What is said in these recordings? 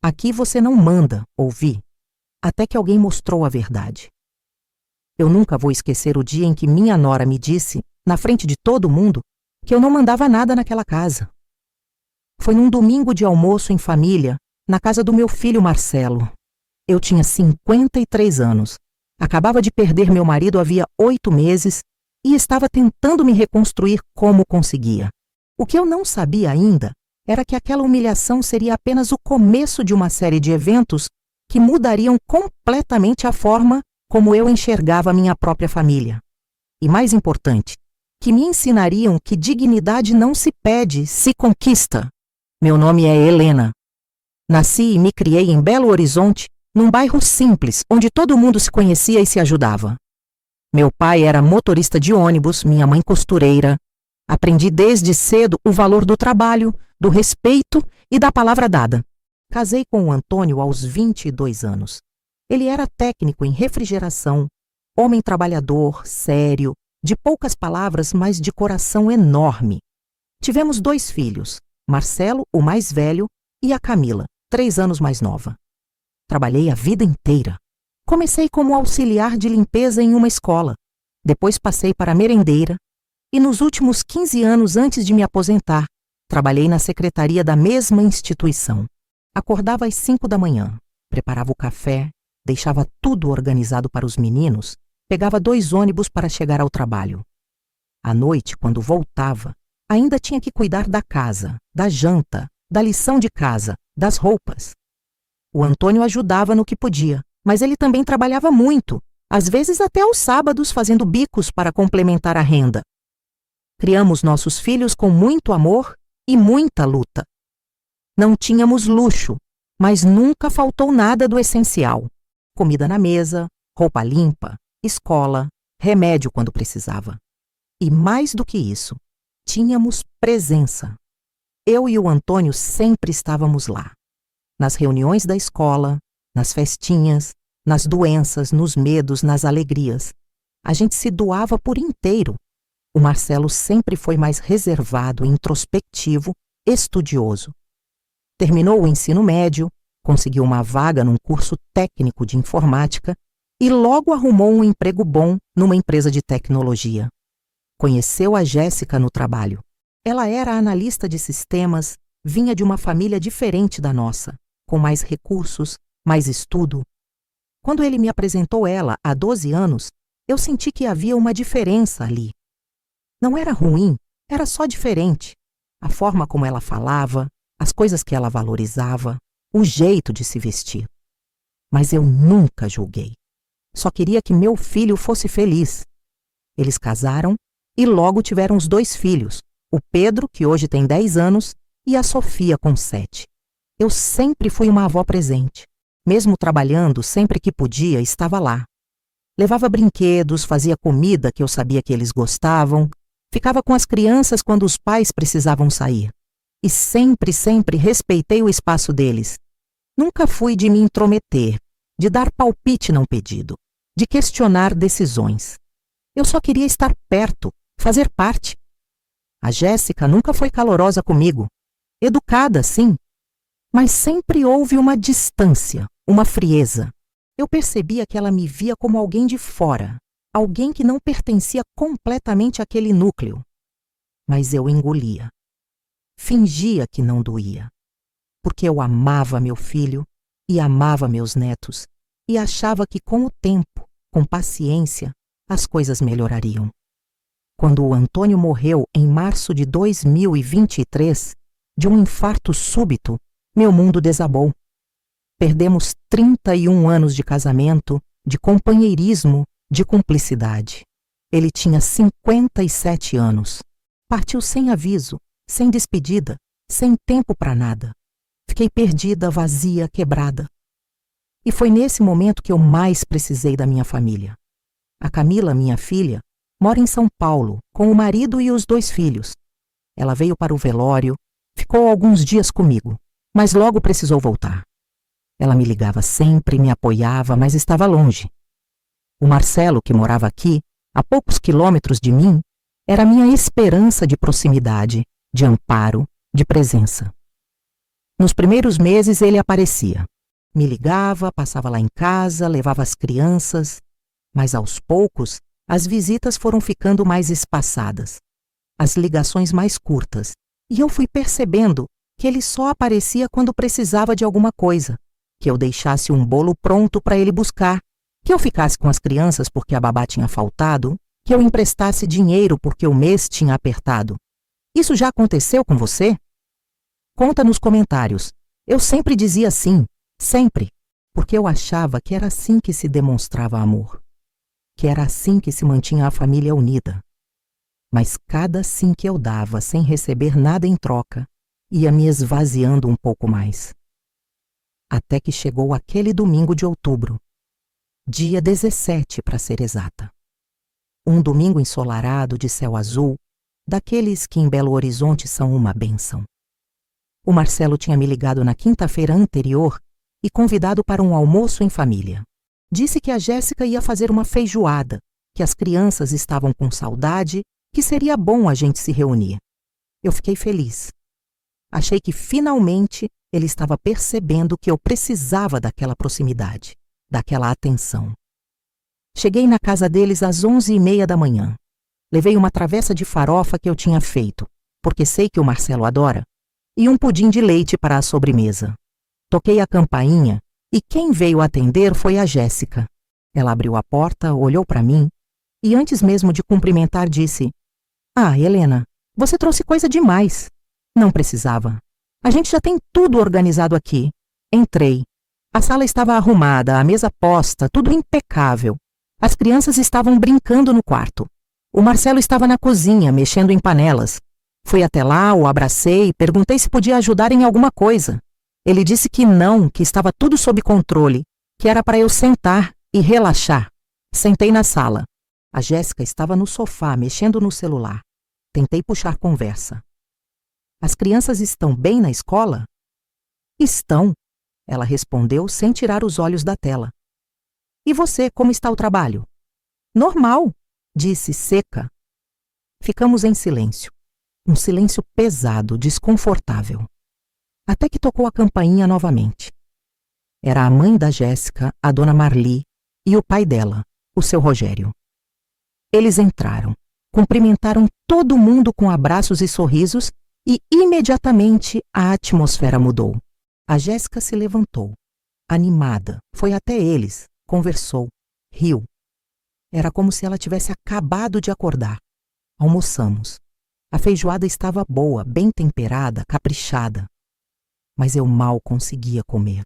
Aqui você não manda, ouvi, até que alguém mostrou a verdade. Eu nunca vou esquecer o dia em que minha nora me disse, na frente de todo mundo, que eu não mandava nada naquela casa. Foi num domingo de almoço em família, na casa do meu filho Marcelo. Eu tinha 53 anos, acabava de perder meu marido havia 8 meses e estava tentando me reconstruir como conseguia. O que eu não sabia ainda era que aquela humilhação seria apenas o começo de uma série de eventos que mudariam completamente a forma como eu enxergava minha própria família. E mais importante, que me ensinariam que dignidade não se pede, se conquista. Meu nome é Helena. Nasci e me criei em Belo Horizonte, num bairro simples, onde todo mundo se conhecia e se ajudava. Meu pai era motorista de ônibus, minha mãe costureira. Aprendi desde cedo o valor do trabalho, do respeito e da palavra dada. Casei com o Antônio aos 22 anos. Ele era técnico em refrigeração, homem trabalhador, sério, de poucas palavras, mas de coração enorme. Tivemos 2 filhos, Marcelo, o mais velho, e a Camila, 3 anos mais nova. Trabalhei a vida inteira. Comecei como auxiliar de limpeza em uma escola. Depois passei para merendeira. E nos últimos 15 anos antes de me aposentar, trabalhei na secretaria da mesma instituição. Acordava às 5 da manhã, preparava o café, deixava tudo organizado para os meninos, pegava 2 ônibus para chegar ao trabalho. À noite, quando voltava, ainda tinha que cuidar da casa, da janta, da lição de casa, das roupas. O Antônio ajudava no que podia, mas ele também trabalhava muito, às vezes até aos sábados fazendo bicos para complementar a renda. Criamos nossos filhos com muito amor e muita luta. Não tínhamos luxo, mas nunca faltou nada do essencial. Comida na mesa, roupa limpa, escola, remédio quando precisava. E mais do que isso, tínhamos presença. Eu e o Antônio sempre estávamos lá. Nas reuniões da escola, nas festinhas, nas doenças, nos medos, nas alegrias. A gente se doava por inteiro. O Marcelo sempre foi mais reservado, introspectivo, estudioso. Terminou o ensino médio, conseguiu uma vaga num curso técnico de informática e logo arrumou um emprego bom numa empresa de tecnologia. Conheceu a Jéssica no trabalho. Ela era analista de sistemas, vinha de uma família diferente da nossa, com mais recursos, mais estudo. Quando ele me apresentou ela há 12 anos, eu senti que havia uma diferença ali. Não era ruim, era só diferente. A forma como ela falava, as coisas que ela valorizava, o jeito de se vestir. Mas eu nunca julguei. Só queria que meu filho fosse feliz. Eles casaram e logo tiveram os 2 filhos, o Pedro, que hoje tem 10 anos, e a Sofia, com 7. Eu sempre fui uma avó presente. Mesmo trabalhando, sempre que podia, estava lá. Levava brinquedos, fazia comida que eu sabia que eles gostavam, ficava com as crianças quando os pais precisavam sair. E sempre respeitei o espaço deles. Nunca fui de me intrometer, de dar palpite não pedido, de questionar decisões. Eu só queria estar perto, fazer parte. A Jéssica nunca foi calorosa comigo. Educada, sim. Mas sempre houve uma distância, uma frieza. Eu percebia que ela me via como alguém de fora, alguém que não pertencia completamente àquele núcleo. Mas eu engolia. Fingia que não doía. Porque eu amava meu filho e amava meus netos e achava que com o tempo, com paciência, as coisas melhorariam. Quando o Antônio morreu em março de 2023, de um infarto súbito, meu mundo desabou. Perdemos 31 anos de casamento, de companheirismo, de cumplicidade. Ele tinha 57 anos. Partiu sem aviso, sem despedida, sem tempo para nada. Fiquei perdida, vazia, quebrada. E foi nesse momento que eu mais precisei da minha família. A Camila, minha filha, mora em São Paulo, com o marido e os 2 filhos. Ela veio para o velório, ficou alguns dias comigo, mas logo precisou voltar. Ela me ligava sempre, me apoiava, mas estava longe. O Marcelo, que morava aqui, a poucos quilômetros de mim, era minha esperança de proximidade, de amparo, de presença. Nos primeiros meses ele aparecia. Me ligava, passava lá em casa, levava as crianças, mas aos poucos as visitas foram ficando mais espaçadas, as ligações mais curtas, e eu fui percebendo que ele só aparecia quando precisava de alguma coisa, que eu deixasse um bolo pronto para ele buscar, que eu ficasse com as crianças porque a babá tinha faltado, que eu emprestasse dinheiro porque o mês tinha apertado. Isso já aconteceu com você? Conta nos comentários. Eu sempre dizia sim, sempre, porque eu achava que era assim que se demonstrava amor, que era assim que se mantinha a família unida. Mas cada sim que eu dava, sem receber nada em troca, ia me esvaziando um pouco mais. Até que chegou aquele domingo de outubro, dia 17 para ser exata. Um domingo ensolarado de céu azul, daqueles que em Belo Horizonte são uma bênção. O Marcelo tinha me ligado na quinta-feira anterior e convidado para um almoço em família. Disse que a Jéssica ia fazer uma feijoada, que as crianças estavam com saudade, que seria bom a gente se reunir. Eu fiquei feliz. Achei que finalmente ele estava percebendo que eu precisava daquela proximidade, daquela atenção. Cheguei na casa deles às 11h30 da manhã. Levei uma travessa de farofa que eu tinha feito, porque sei que o Marcelo adora, e um pudim de leite para a sobremesa. Toquei a campainha e quem veio atender foi a Jéssica. Ela abriu a porta, olhou para mim e antes mesmo de cumprimentar disse: "Ah, Helena, você trouxe coisa demais." Não precisava. A gente já tem tudo organizado aqui. Entrei. A sala estava arrumada, a mesa posta, tudo impecável. As crianças estavam brincando no quarto. O Marcelo estava na cozinha, mexendo em panelas. Fui até lá, o abracei, perguntei se podia ajudar em alguma coisa. Ele disse que não, que estava tudo sob controle, que era para eu sentar e relaxar. Sentei na sala. A Jéssica estava no sofá, mexendo no celular. Tentei puxar conversa. "As crianças estão bem na escola?" "Estão," ela respondeu sem tirar os olhos da tela. "E você, como está o trabalho?" "Normal," disse seca. Ficamos em silêncio. Um silêncio pesado, desconfortável. Até que tocou a campainha novamente. Era a mãe da Jéssica, a dona Marli, e o pai dela, o seu Rogério. Eles entraram, cumprimentaram todo mundo com abraços e sorrisos e imediatamente a atmosfera mudou. A Jéssica se levantou, animada, foi até eles, conversou, riu. Era como se ela tivesse acabado de acordar. Almoçamos. A feijoada estava boa, bem temperada, caprichada. Mas eu mal conseguia comer.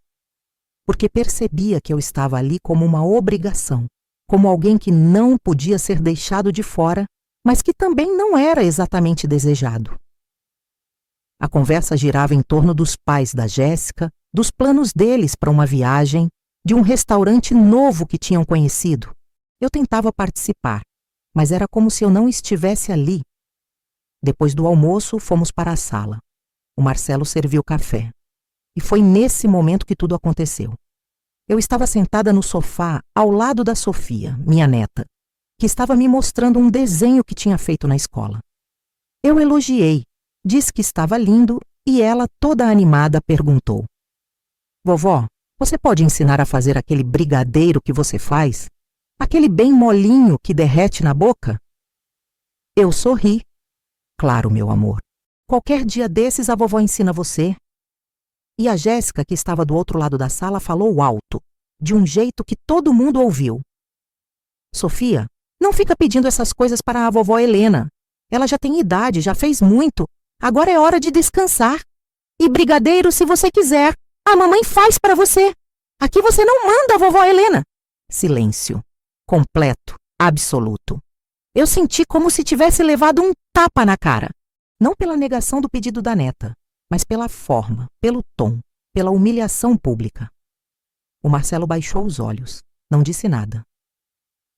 Porque percebia que eu estava ali como uma obrigação, como alguém que não podia ser deixado de fora, mas que também não era exatamente desejado. A conversa girava em torno dos pais da Jéssica, dos planos deles para uma viagem, de um restaurante novo que tinham conhecido. Eu tentava participar, mas era como se eu não estivesse ali. Depois do almoço, fomos para a sala. O Marcelo serviu café. E foi nesse momento que tudo aconteceu. Eu estava sentada no sofá, ao lado da Sofia, minha neta, que estava me mostrando um desenho que tinha feito na escola. Eu elogiei, disse que estava lindo e ela, toda animada, perguntou: "Vovó, você pode ensinar a fazer aquele brigadeiro que você faz? Aquele bem molinho que derrete na boca?" Eu sorri. "Claro, meu amor. Qualquer dia desses a vovó ensina você." E a Jéssica, que estava do outro lado da sala, falou alto, de um jeito que todo mundo ouviu: "Sofia, não fica pedindo essas coisas para a vovó Helena. Ela já tem idade, já fez muito. Agora é hora de descansar. E brigadeiro se você quiser. A mamãe faz para você. Aqui você não manda a vovó Helena." Silêncio. Completo, absoluto. Eu senti como se tivesse levado um tapa na cara. Não pela negação do pedido da neta, mas pela forma, pelo tom, pela humilhação pública. O Marcelo baixou os olhos, não disse nada.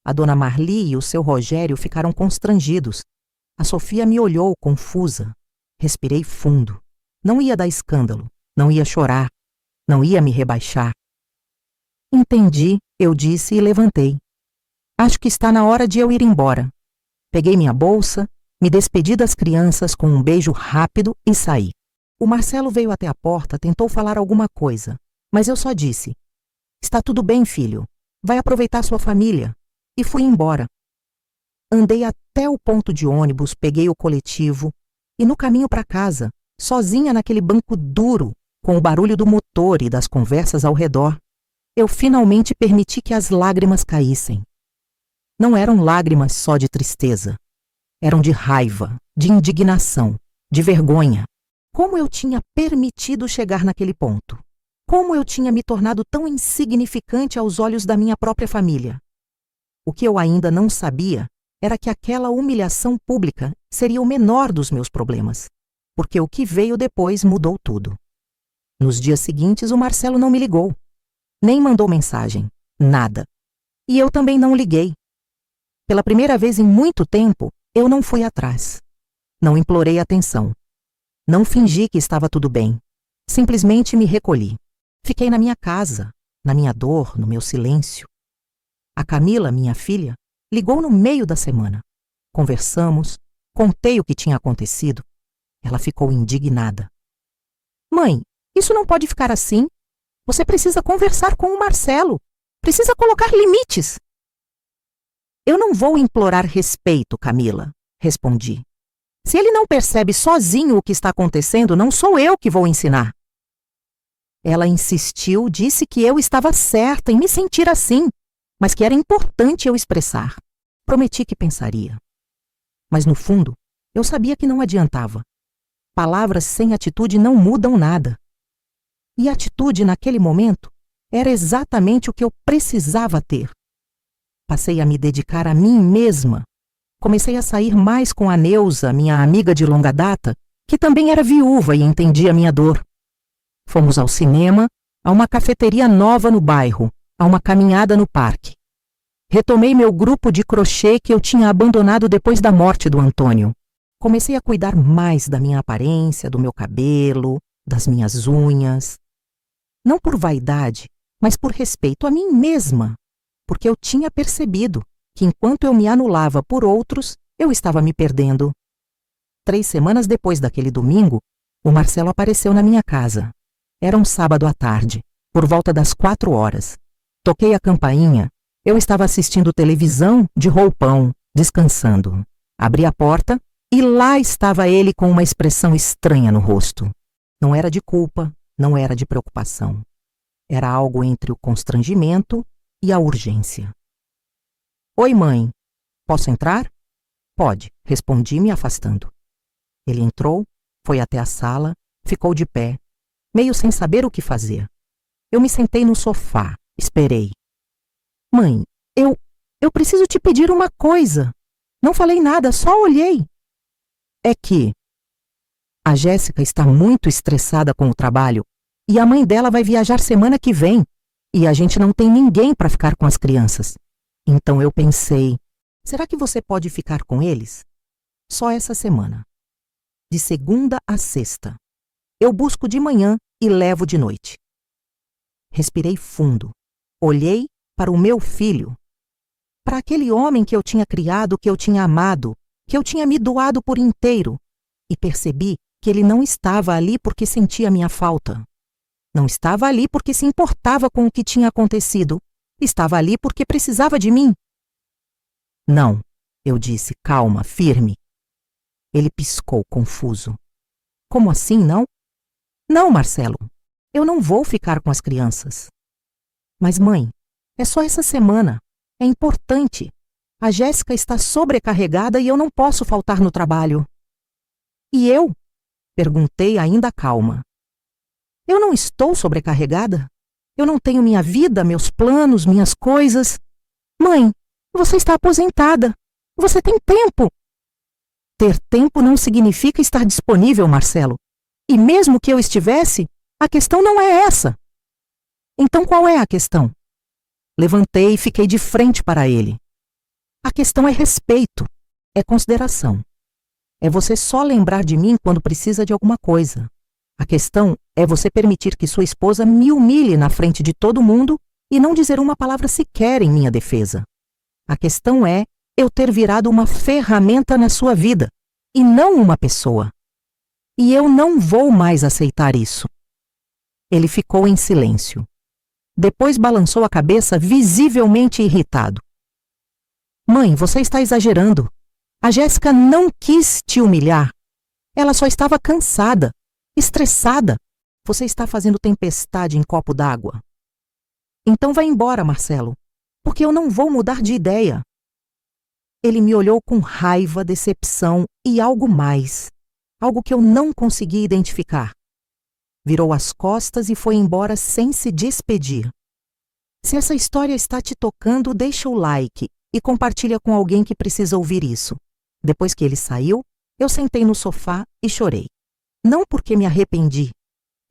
A dona Marli e o seu Rogério ficaram constrangidos. A Sofia me olhou, confusa. Respirei fundo. Não ia dar escândalo, não ia chorar, não ia me rebaixar. "Entendi," eu disse e levantei. "Acho que está na hora de eu ir embora." Peguei minha bolsa, me despedi das crianças com um beijo rápido e saí. O Marcelo veio até a porta, tentou falar alguma coisa, mas eu só disse: "Está tudo bem, filho. Vai aproveitar sua família." E fui embora. Andei até o ponto de ônibus, peguei o coletivo e no caminho para casa, sozinha naquele banco duro, com o barulho do motor e das conversas ao redor, eu finalmente permiti que as lágrimas caíssem. Não eram lágrimas só de tristeza. Eram de raiva, de indignação, de vergonha. Como eu tinha permitido chegar naquele ponto? Como eu tinha me tornado tão insignificante aos olhos da minha própria família? O que eu ainda não sabia era que aquela humilhação pública seria o menor dos meus problemas, porque o que veio depois mudou tudo. Nos dias seguintes, o Marcelo não me ligou, nem mandou mensagem, nada. E eu também não liguei. Pela primeira vez em muito tempo, eu não fui atrás. Não implorei atenção. Não fingi que estava tudo bem. Simplesmente me recolhi. Fiquei na minha casa, na minha dor, no meu silêncio. A Camila, minha filha, ligou no meio da semana. Conversamos, contei o que tinha acontecido. Ela ficou indignada. "Mãe, isso não pode ficar assim. Você precisa conversar com o Marcelo. Precisa colocar limites." "Eu não vou implorar respeito, Camila", respondi. "Se ele não percebe sozinho o que está acontecendo, não sou eu que vou ensinar." Ela insistiu, disse que eu estava certa em me sentir assim, mas que era importante eu expressar. Prometi que pensaria. Mas no fundo, eu sabia que não adiantava. Palavras sem atitude não mudam nada. E a atitude naquele momento era exatamente o que eu precisava ter. Passei a me dedicar a mim mesma. Comecei a sair mais com a Neuza, minha amiga de longa data, que também era viúva e entendia minha dor. Fomos ao cinema, a uma cafeteria nova no bairro, a uma caminhada no parque. Retomei meu grupo de crochê que eu tinha abandonado depois da morte do Antônio. Comecei a cuidar mais da minha aparência, do meu cabelo, das minhas unhas. Não por vaidade, mas por respeito a mim mesma, porque eu tinha percebido que enquanto eu me anulava por outros, eu estava me perdendo. 3 semanas depois daquele domingo, o Marcelo apareceu na minha casa. Era um sábado à tarde, por volta das 4 horas. Toquei a campainha. Eu estava assistindo televisão de roupão, descansando. Abri a porta e lá estava ele com uma expressão estranha no rosto. Não era de culpa, não era de preocupação. Era algo entre o constrangimento e a urgência. "Oi, mãe. Posso entrar?" "Pode", respondi, me afastando. Ele entrou, foi até a sala, ficou de pé, meio sem saber o que fazer. Eu me sentei no sofá, esperei. "Mãe, eu preciso te pedir uma coisa." Não falei nada, só olhei. "É que a Jéssica está muito estressada com o trabalho e a mãe dela vai viajar semana que vem e a gente não tem ninguém para ficar com as crianças. Então eu pensei, será que você pode ficar com eles? Só essa semana. De segunda a sexta. Eu busco de manhã e levo de noite." Respirei fundo. Olhei para o meu filho. Para aquele homem que eu tinha criado, que eu tinha amado, que eu tinha me doado por inteiro. E percebi que ele não estava ali porque sentia minha falta. Não estava ali porque se importava com o que tinha acontecido. Estava ali porque precisava de mim. "Não", eu disse, calma, firme. Ele piscou, confuso. "Como assim, não?" "Não, Marcelo. Eu não vou ficar com as crianças." "Mas, mãe, é só essa semana. É importante. A Jéssica está sobrecarregada e eu não posso faltar no trabalho." "E eu?" perguntei, ainda calma. "Eu não estou sobrecarregada? Eu não tenho minha vida, meus planos, minhas coisas. Mãe, você está aposentada. Você tem tempo." "Ter tempo não significa estar disponível, Marcelo. E mesmo que eu estivesse, a questão não é essa." "Então qual é a questão?" Levantei e fiquei de frente para ele. "A questão é respeito, é consideração. É você só lembrar de mim quando precisa de alguma coisa. A questão é você permitir que sua esposa me humilhe na frente de todo mundo e não dizer uma palavra sequer em minha defesa. A questão é eu ter virado uma ferramenta na sua vida, e não uma pessoa. E eu não vou mais aceitar isso. Ele ficou em silêncio. Depois balançou a cabeça, visivelmente irritado. Mãe, você está exagerando. A Jéssica não quis te humilhar. Ela só estava cansada, estressada. Você está fazendo tempestade em copo d'água. Então vai embora, Marcelo, porque eu não vou mudar de ideia. Ele me olhou com raiva, decepção e algo mais. Algo que eu não consegui identificar. Virou as costas e foi embora sem se despedir. Se essa história está te tocando, deixa o like e compartilha com alguém que precisa ouvir isso. Depois que ele saiu, eu sentei no sofá e chorei. Não porque me arrependi,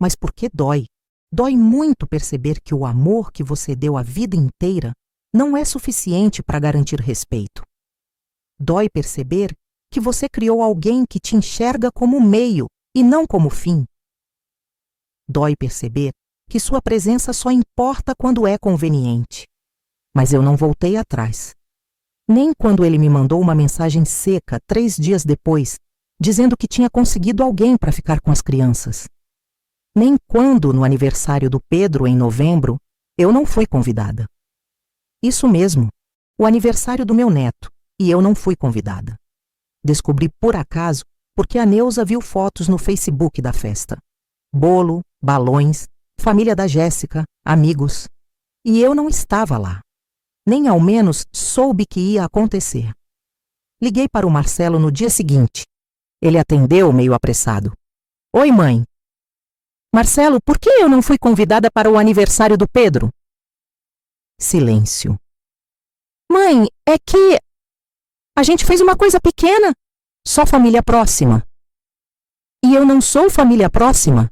mas porque dói. Dói muito perceber que o amor que você deu a vida inteira não é suficiente para garantir respeito. Dói perceber que você criou alguém que te enxerga como meio e não como fim. Dói perceber que sua presença só importa quando é conveniente. Mas eu não voltei atrás. Nem quando ele me mandou uma mensagem seca 3 dias depois, dizendo que tinha conseguido alguém para ficar com as crianças. Nem quando, no aniversário do Pedro, em novembro, eu não fui convidada. Isso mesmo, o aniversário do meu neto, e eu não fui convidada. Descobri por acaso porque a Neuza viu fotos no Facebook da festa. Bolo, balões, família da Jéssica, amigos. E eu não estava lá. Nem ao menos soube que ia acontecer. Liguei para o Marcelo no dia seguinte. Ele atendeu meio apressado. Oi, mãe. Marcelo, por que eu não fui convidada para o aniversário do Pedro? Silêncio. Mãe, é que a gente fez uma coisa pequena. Só família próxima. E eu não sou família próxima?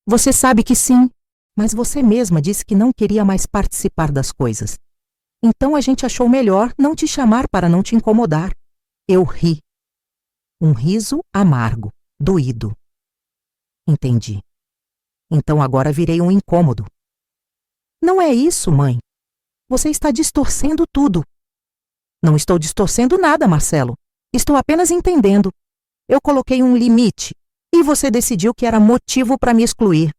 Você sabe que sim, mas você mesma disse que não queria mais participar das coisas. Então a gente achou melhor não te chamar para não te incomodar. Eu ri. Um riso amargo, doído. Entendi. Então agora virei um incômodo. Não é isso, mãe. Você está distorcendo tudo. Não estou distorcendo nada, Marcelo. Estou apenas entendendo. Eu coloquei um limite e você decidiu que era motivo para me excluir.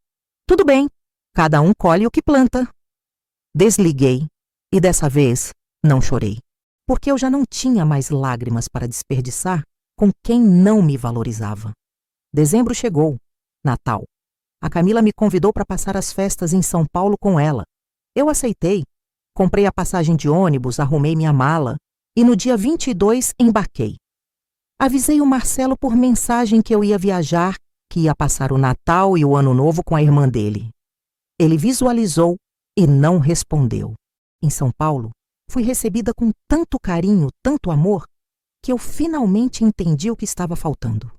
Tudo bem, cada um colhe o que planta. Desliguei e dessa vez não chorei, porque eu já não tinha mais lágrimas para desperdiçar com quem não me valorizava. Dezembro chegou, Natal. A Camila me convidou para passar as festas em São Paulo com ela. Eu aceitei. Comprei a passagem de ônibus, arrumei minha mala e no dia 22 embarquei. Avisei o Marcelo por mensagem que eu ia viajar, que ia passar o Natal e o Ano Novo com a irmã dele. Ele visualizou e não respondeu. Em São Paulo, fui recebida com tanto carinho, tanto amor, que eu finalmente entendi o que estava faltando.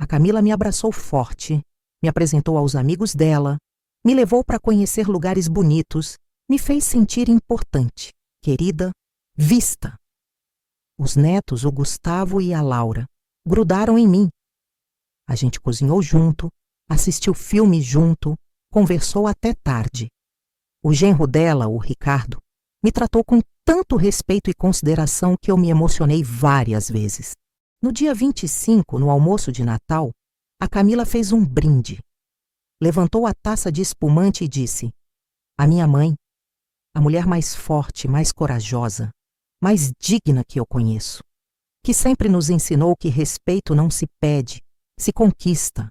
A Camila me abraçou forte, me apresentou aos amigos dela, me levou para conhecer lugares bonitos, me fez sentir importante, querida, vista. Os netos, o Gustavo e a Laura, grudaram em mim. A gente cozinhou junto, assistiu filme junto, conversou até tarde. O genro dela, o Ricardo, me tratou com tanto respeito e consideração que eu me emocionei várias vezes. No dia 25, no almoço de Natal, a Camila fez um brinde. Levantou a taça de espumante e disse: a minha mãe, a mulher mais forte, mais corajosa, mais digna que eu conheço, que sempre nos ensinou que respeito não se pede, se conquista,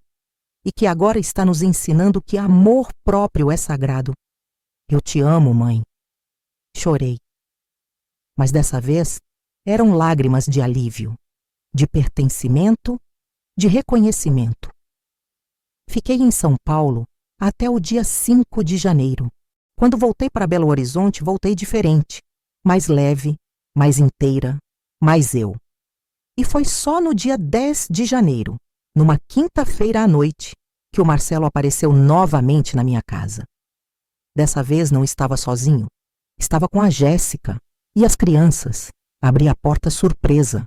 e que agora está nos ensinando que amor próprio é sagrado. Eu te amo, mãe. Chorei. Mas dessa vez eram lágrimas de alívio, de pertencimento, de reconhecimento. Fiquei em São Paulo até o dia 5 de janeiro. Quando voltei para Belo Horizonte, voltei diferente, mais leve, mais inteira, mais eu. E foi só no dia 10 de janeiro, numa quinta-feira à noite, que o Marcelo apareceu novamente na minha casa. Dessa vez não estava sozinho, estava com a Jéssica e as crianças. Abri a porta surpresa.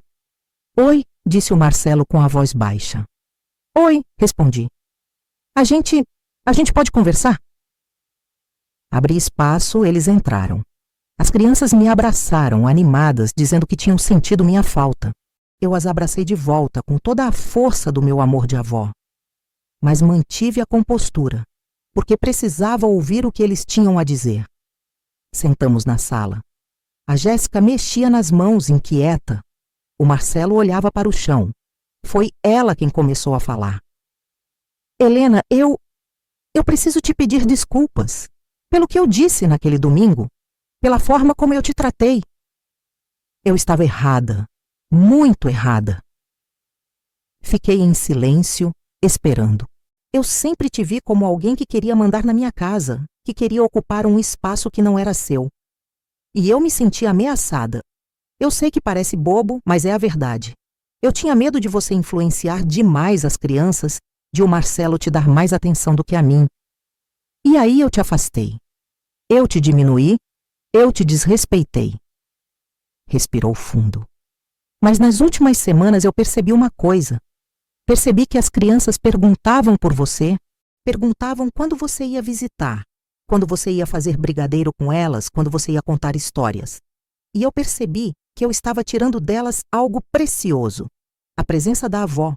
Oi, disse o Marcelo com a voz baixa. Oi, respondi. A gente pode conversar? Abri espaço, eles entraram. As crianças me abraçaram, animadas, dizendo que tinham sentido minha falta. Eu as abracei de volta com toda a força do meu amor de avó. Mas mantive a compostura, porque precisava ouvir o que eles tinham a dizer. Sentamos na sala. A Jéssica mexia nas mãos, inquieta. O Marcelo olhava para o chão. Foi ela quem começou a falar. Helena, eu preciso te pedir desculpas pelo que eu disse naquele domingo, pela forma como eu te tratei. Eu estava errada, muito errada. Fiquei em silêncio, esperando. Eu sempre te vi como alguém que queria mandar na minha casa, que queria ocupar um espaço que não era seu. E eu me senti ameaçada. Eu sei que parece bobo, mas é a verdade. Eu tinha medo de você influenciar demais as crianças, de o Marcelo te dar mais atenção do que a mim. E aí eu te afastei. Eu te diminuí, eu te desrespeitei. Respirou fundo. Mas nas últimas semanas eu percebi uma coisa. Percebi que as crianças perguntavam por você, perguntavam quando você ia visitar, quando você ia fazer brigadeiro com elas, quando você ia contar histórias. E eu percebi que eu estava tirando delas algo precioso. A presença da avó.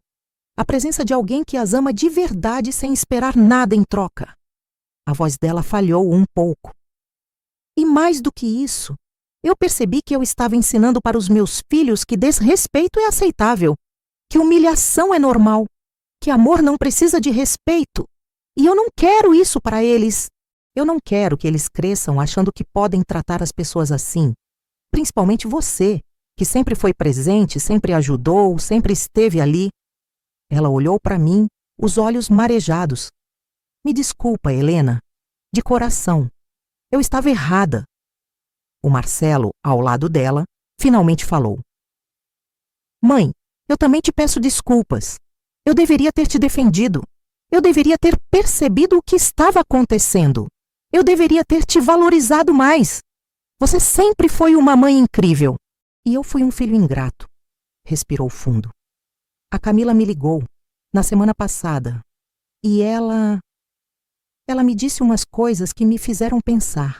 A presença de alguém que as ama de verdade sem esperar nada em troca. A voz dela falhou um pouco. E mais do que isso, eu percebi que eu estava ensinando para os meus filhos que desrespeito é aceitável, que humilhação é normal, que amor não precisa de respeito. E eu não quero isso para eles. Eu não quero que eles cresçam achando que podem tratar as pessoas assim. Principalmente você, que sempre foi presente, sempre ajudou, sempre esteve ali. Ela olhou para mim, os olhos marejados. Me desculpa, Helena. De coração. Eu estava errada. O Marcelo, ao lado dela, finalmente falou. Mãe, eu também te peço desculpas. Eu deveria ter te defendido. Eu deveria ter percebido o que estava acontecendo. Eu deveria ter te valorizado mais. Você sempre foi uma mãe incrível. E eu fui um filho ingrato. Respirou fundo. A Camila me ligou, na semana passada, e ela me disse umas coisas que me fizeram pensar.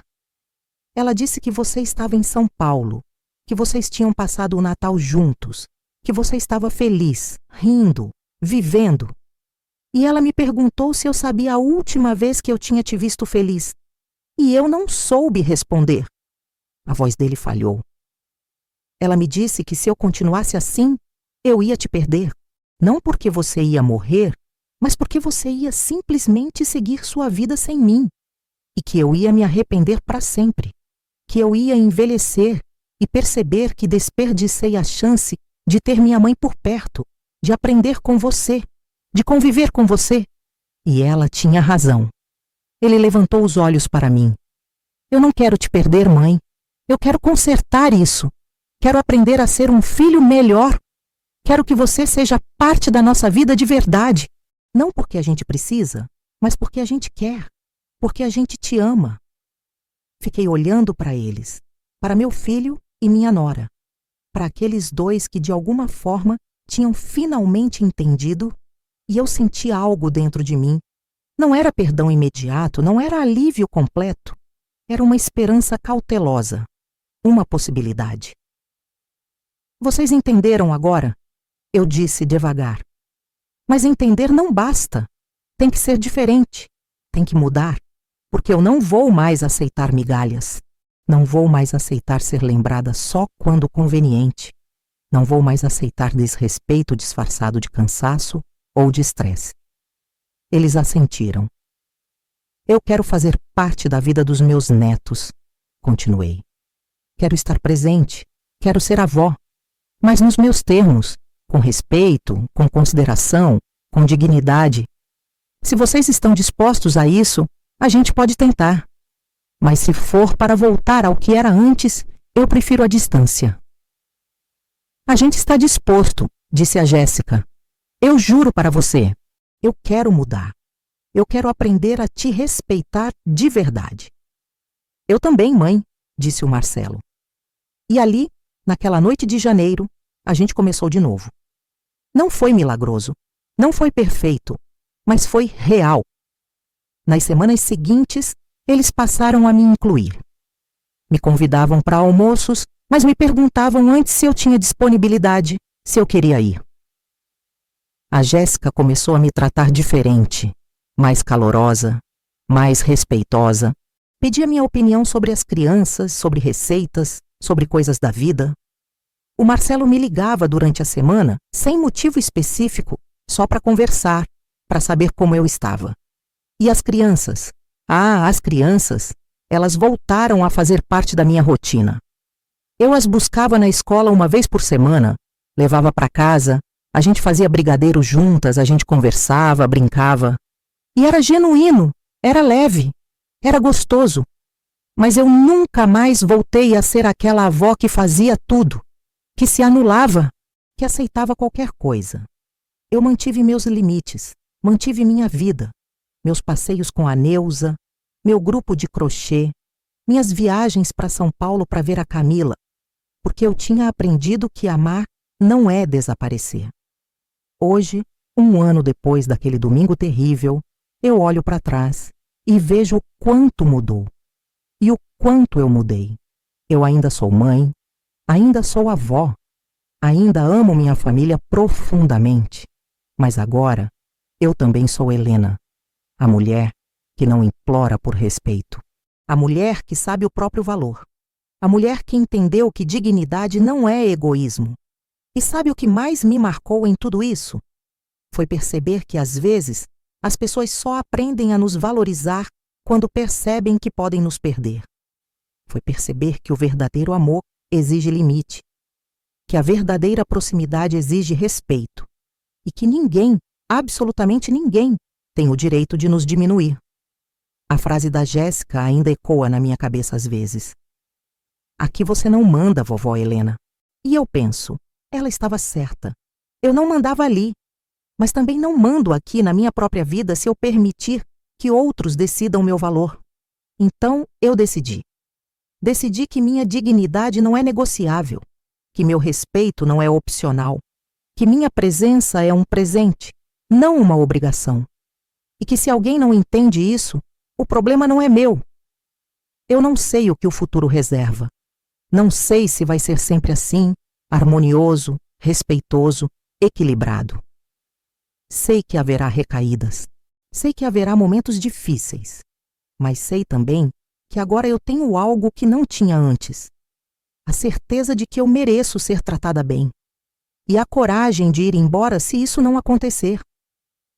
Ela disse que você estava em São Paulo, que vocês tinham passado o Natal juntos, que você estava feliz, rindo, vivendo. E ela me perguntou se eu sabia a última vez que eu tinha te visto feliz. E eu não soube responder. A voz dele falhou. Ela me disse que se eu continuasse assim, eu ia te perder. Não porque você ia morrer, mas porque você ia simplesmente seguir sua vida sem mim. E que eu ia me arrepender para sempre. Que eu ia envelhecer e perceber que desperdicei a chance de ter minha mãe por perto, de aprender com você, de conviver com você. E ela tinha razão. Ele levantou os olhos para mim. Eu não quero te perder, mãe. Eu quero consertar isso. Quero aprender a ser um filho melhor. Quero que você seja parte da nossa vida de verdade. Não porque a gente precisa, mas porque a gente quer. Porque a gente te ama. Fiquei olhando para eles, para meu filho e minha nora, para aqueles dois que de alguma forma tinham finalmente entendido, e eu senti algo dentro de mim. Não era perdão imediato, não era alívio completo. Era uma esperança cautelosa, uma possibilidade. Vocês entenderam agora? Eu disse devagar. Mas entender não basta. Tem que ser diferente. Tem que mudar. Porque eu não vou mais aceitar migalhas. Não vou mais aceitar ser lembrada só quando conveniente. Não vou mais aceitar desrespeito disfarçado de cansaço ou de estresse. Eles assentiram. Eu quero fazer parte da vida dos meus netos, continuei. Quero estar presente, quero ser avó, mas nos meus termos, com respeito, com consideração, com dignidade. Se vocês estão dispostos a isso, a gente pode tentar. Mas se for para voltar ao que era antes, eu prefiro a distância. A gente está disposto, disse a Jéssica. Eu juro para você, eu quero mudar. Eu quero aprender a te respeitar de verdade. Eu também, mãe, disse o Marcelo. E ali, naquela noite de janeiro, a gente começou de novo. Não foi milagroso, não foi perfeito, mas foi real. Nas semanas seguintes, eles passaram a me incluir. Me convidavam para almoços, mas me perguntavam antes se eu tinha disponibilidade, se eu queria ir. A Jéssica começou a me tratar diferente, mais calorosa, mais respeitosa. Pedia minha opinião sobre as crianças, sobre receitas, sobre coisas da vida. O Marcelo me ligava durante a semana, sem motivo específico, só para conversar, para saber como eu estava. E as crianças? As crianças, elas voltaram a fazer parte da minha rotina. Eu as buscava na escola uma vez por semana, levava para casa, a gente fazia brigadeiro juntas, a gente conversava, brincava. E era genuíno, era leve, era gostoso. Mas eu nunca mais voltei a ser aquela avó que fazia tudo, que se anulava, que aceitava qualquer coisa. Eu mantive meus limites, mantive minha vida, meus passeios com a Neuza, meu grupo de crochê, minhas viagens para São Paulo para ver a Camila, porque eu tinha aprendido que amar não é desaparecer. Hoje, 1 ano depois daquele domingo terrível, eu olho para trás e vejo o quanto mudou. E o quanto eu mudei. Eu ainda sou mãe, ainda sou avó, ainda amo minha família profundamente. Mas agora, eu também sou Helena, a mulher que não implora por respeito. A mulher que sabe o próprio valor. A mulher que entendeu que dignidade não é egoísmo. E sabe o que mais me marcou em tudo isso? Foi perceber que, às vezes, as pessoas só aprendem a nos valorizar quando percebem que podem nos perder. Foi perceber que o verdadeiro amor exige limite, que a verdadeira proximidade exige respeito e que ninguém, absolutamente ninguém, tem o direito de nos diminuir. A frase da Jéssica ainda ecoa na minha cabeça às vezes. Aqui você não manda, vovó Helena. E eu penso, ela estava certa. Eu não mandava ali, mas também não mando aqui na minha própria vida se eu permitir que outros decidam meu valor. Então, eu decidi. Decidi que minha dignidade não é negociável, que meu respeito não é opcional, que minha presença é um presente, não uma obrigação. E que se alguém não entende isso, o problema não é meu. Eu não sei o que o futuro reserva. Não sei se vai ser sempre assim, harmonioso, respeitoso, equilibrado. Sei que haverá recaídas. Sei que haverá momentos difíceis. Mas sei também que agora eu tenho algo que não tinha antes. A certeza de que eu mereço ser tratada bem. E a coragem de ir embora se isso não acontecer.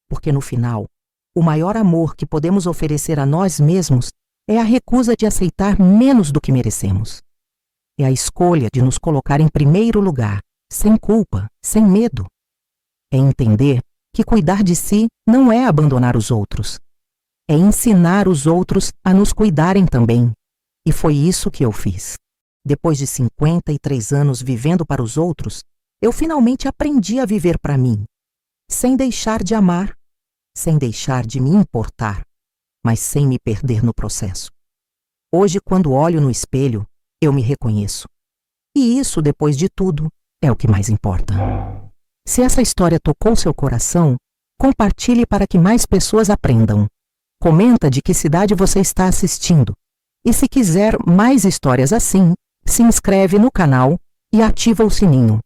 Porque no final, o maior amor que podemos oferecer a nós mesmos é a recusa de aceitar menos do que merecemos. É a escolha de nos colocar em primeiro lugar, sem culpa, sem medo. É entender que cuidar de si não é abandonar os outros. É ensinar os outros a nos cuidarem também. E foi isso que eu fiz. Depois de 53 anos vivendo para os outros, eu finalmente aprendi a viver para mim, sem deixar de amar, sem deixar de me importar, mas sem me perder no processo. Hoje, quando olho no espelho, eu me reconheço. E isso, depois de tudo, é o que mais importa. Se essa história tocou seu coração, compartilhe para que mais pessoas aprendam. Comenta de que cidade você está assistindo. E se quiser mais histórias assim, se inscreve no canal e ativa o sininho.